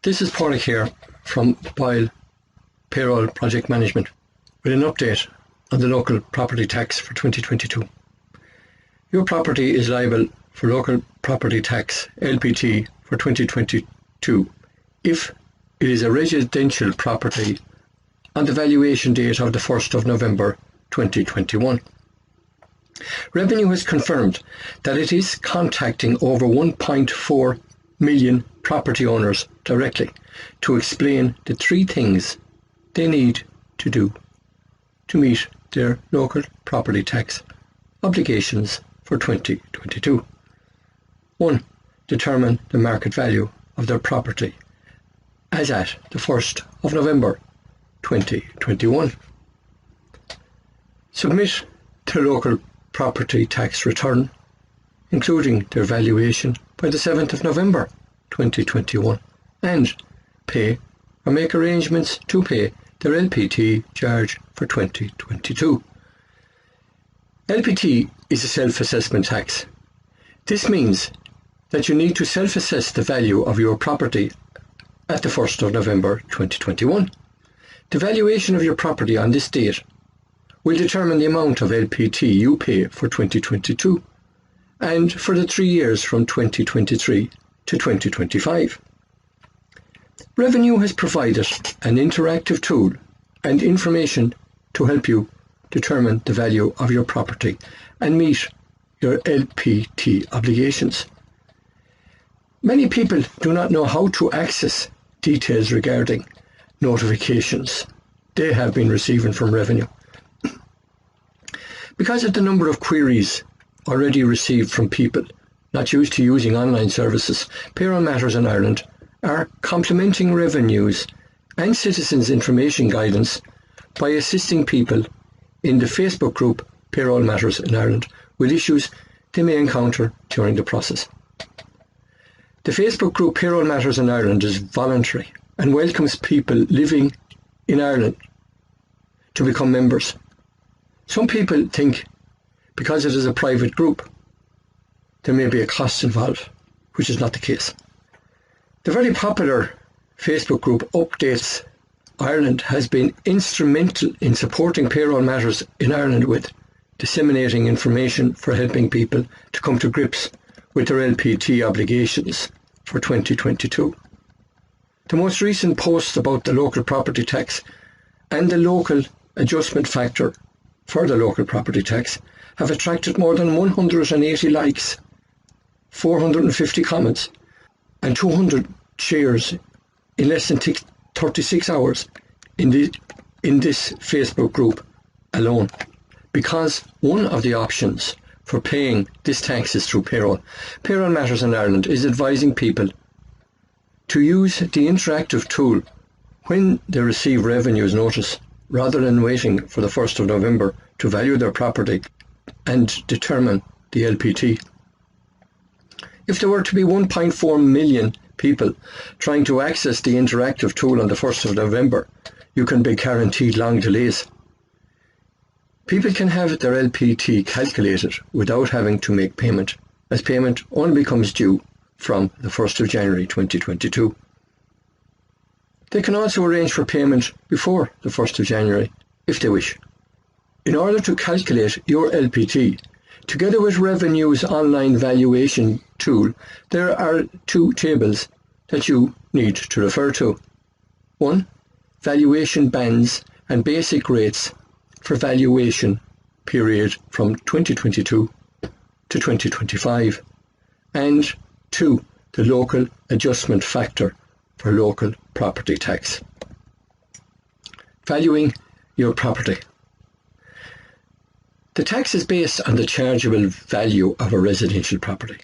This is Paula here from Boyle Payroll Project Management with an update on the local property tax for 2022. Your property is liable for local property tax LPT for 2022 if it is a residential property on the valuation date of the 1st of November 2021. Revenue has confirmed that it is contacting over 1.4 million property owners directly to explain the 3 things they need to do to meet their local property tax obligations for 2022. 1. Determine the market value of their property as at the 1st of November 2021. Submit their local property tax return, including their valuation, by the 7th of November 2021 and pay or make arrangements to pay their LPT charge for 2022. LPT is a self-assessment tax. This means that you need to self-assess the value of your property at the 1st of November 2021. The valuation of your property on this date will determine the amount of LPT you pay for 2022 and for the 3 years from 2023 to 2025. Revenue has provided an interactive tool and information to help you determine the value of your property and meet your LPT obligations. Many people do not know how to access details regarding notifications they have been receiving from Revenue. Because of the number of queries already received from people not used to using online services, Payroll Matters in Ireland are complementing Revenue's and citizens' information guidance by assisting people in the Facebook group Payroll Matters in Ireland with issues they may encounter during the process. The Facebook group Payroll Matters in Ireland is voluntary and welcomes people living in Ireland to become members. Some people think because it is a private group, there may be a cost involved, which is not the case. The very popular Facebook group Updates Ireland has been instrumental in supporting Payroll Matters in Ireland with disseminating information for helping people to come to grips with their LPT obligations for 2022. The most recent posts about the local property tax and the local adjustment factor for the local property tax have attracted more than 180 likes, 450 comments and 200 shares in less than 36 hours in this Facebook group alone. Because one of the options for paying this tax is through payroll, Payroll Matters in Ireland is advising people to use the interactive tool when they receive Revenue's notice, rather than waiting for the 1st of November to value their property and determine the LPT. If there were to be 1.4 million people trying to access the interactive tool on the 1st of November, you can be guaranteed long delays. People can have their LPT calculated without having to make payment, as payment only becomes due from the 1st of January 2022. They can also arrange for payment before the 1st of January if they wish. In order to calculate your LPT, together with Revenue's online valuation tool, there are 2 tables that you need to refer to. 1. Valuation bands and basic rates for valuation period from 2022 to 2025. And 2. The local adjustment factor for local property tax. Valuing your property. The tax is based on the chargeable value of a residential property.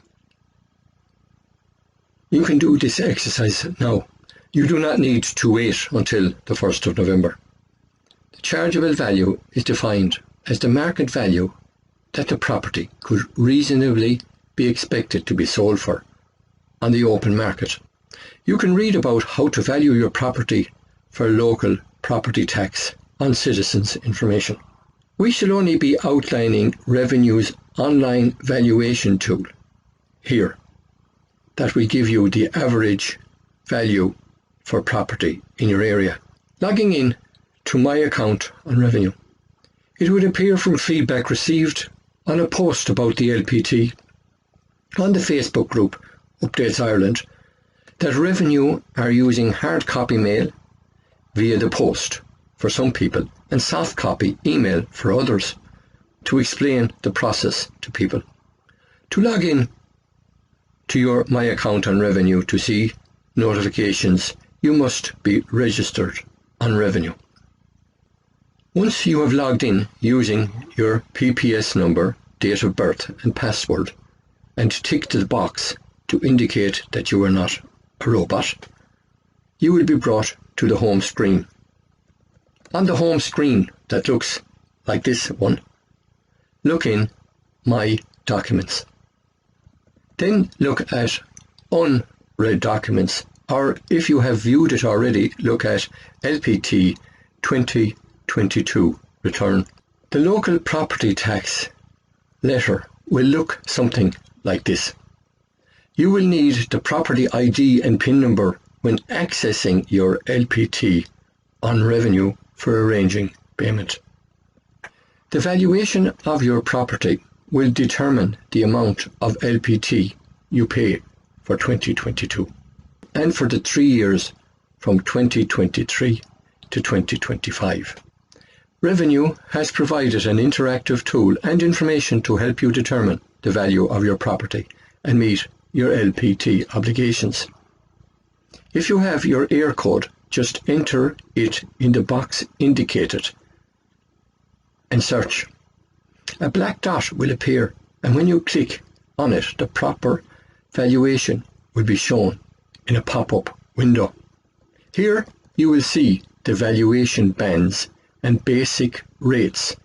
You can do this exercise now. You do not need to wait until the 1st of November. The chargeable value is defined as the market value that the property could reasonably be expected to be sold for on the open market. You can read about how to value your property for local property tax on Citizens Information. We shall only be outlining Revenue's online valuation tool here, that will give you the average value for property in your area. Logging in to My Account on Revenue. It would appear from feedback received on a post about the LPT on the Facebook group Updates Ireland that Revenue are using hard copy mail via the post for some people and soft copy email for others to explain the process to people. To log in to your My Account on Revenue to see notifications, you must be registered on Revenue. Once you have logged in using your PPS number, date of birth and password, and ticked the box to indicate that you are not a robot, you will be brought to the home screen. On the home screen that looks like this one, look in My Documents. Then look at Unread Documents, or if you have viewed it already, look at LPT 2022 Return. The local property tax letter will look something like this. You will need the property ID and PIN number when accessing your LPT on Revenue for arranging payment. The valuation of your property will determine the amount of LPT you pay for 2022 and for the 3 years from 2023 to 2025. Revenue has provided an interactive tool and information to help you determine the value of your property and meet your LPT obligations. If you have your AIR code, just enter it in the box indicated and search. A black dot will appear, and when you click on it, the proper valuation will be shown in a pop-up window. Here you will see the valuation bands and basic rates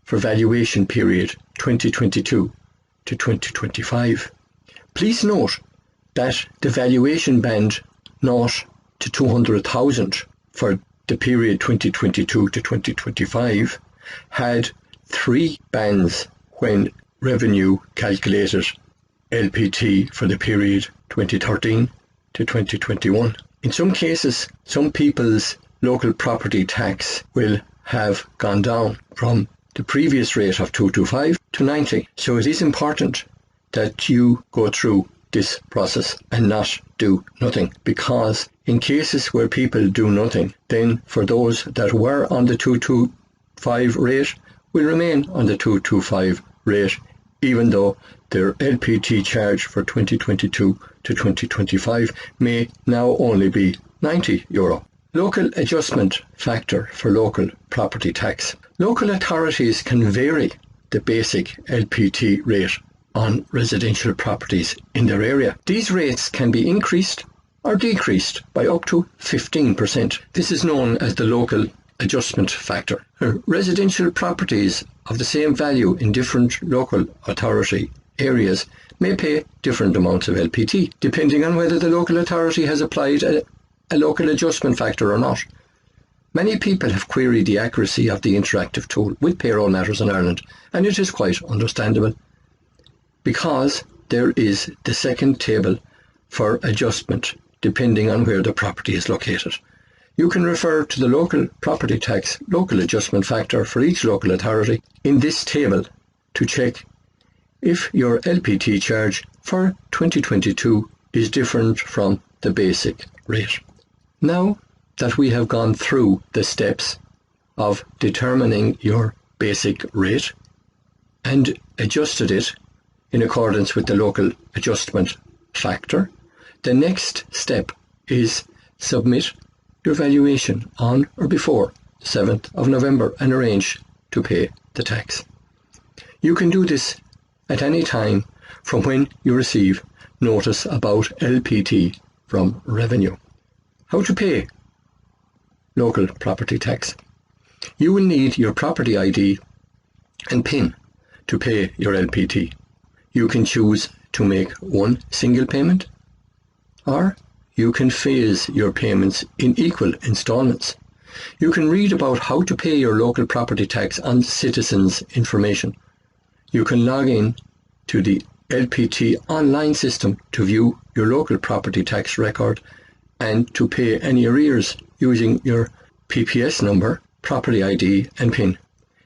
for valuation period 2022 to 2025. Please note that the valuation band 0 to 200,000 for the period 2022 to 2025 had 3 bands when Revenue calculated LPT for the period 2013 to 2021. In some cases, some people's local property tax will have gone down from the previous rate of 225 to 90. So it is important that you go through this process and not do nothing, because in cases where people do nothing, then for those that were on the 225 rate will remain on the 225 rate, even though their LPT charge for 2022 to 2025 may now only be €90. Local adjustment factor for local property tax. Local authorities can vary the basic LPT rate on residential properties in their area. These rates can be increased or decreased by up to 15%. This is known as the local adjustment factor. Residential properties of the same value in different local authority areas may pay different amounts of LPT, depending on whether the local authority has applied a local adjustment factor or not. Many people have queried the accuracy of the interactive tool with Payroll Matters in Ireland, and it is quite understandable, because there is the second table for adjustment depending on where the property is located. You can refer to the local property tax local adjustment factor for each local authority in this table to check if your LPT charge for 2022 is different from the basic rate. Now that we have gone through the steps of determining your basic rate and adjusted it in accordance with the local adjustment factor, the next step is submit your valuation on or before the 7th of November and arrange to pay the tax. You can do this at any time from when you receive notice about LPT from Revenue. How to pay local property tax. You will need your property ID and PIN to pay your LPT. You can choose to make one single payment, or you can phase your payments in equal instalments. You can read about how to pay your local property tax on Citizens Information. You can log in to the LPT online system to view your local property tax record and to pay any arrears using your PPS number, property ID and PIN.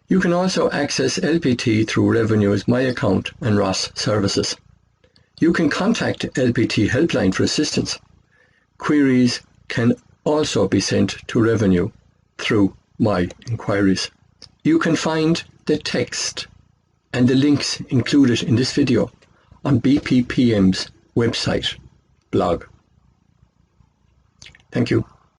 You can also access LPT through Revenue's My Account and Ross services. You can contact LPT helpline for assistance. Queries can also be sent to Revenue through My Inquiries. You can find the text and the links included in this video on BPPM's website blog. Thank you.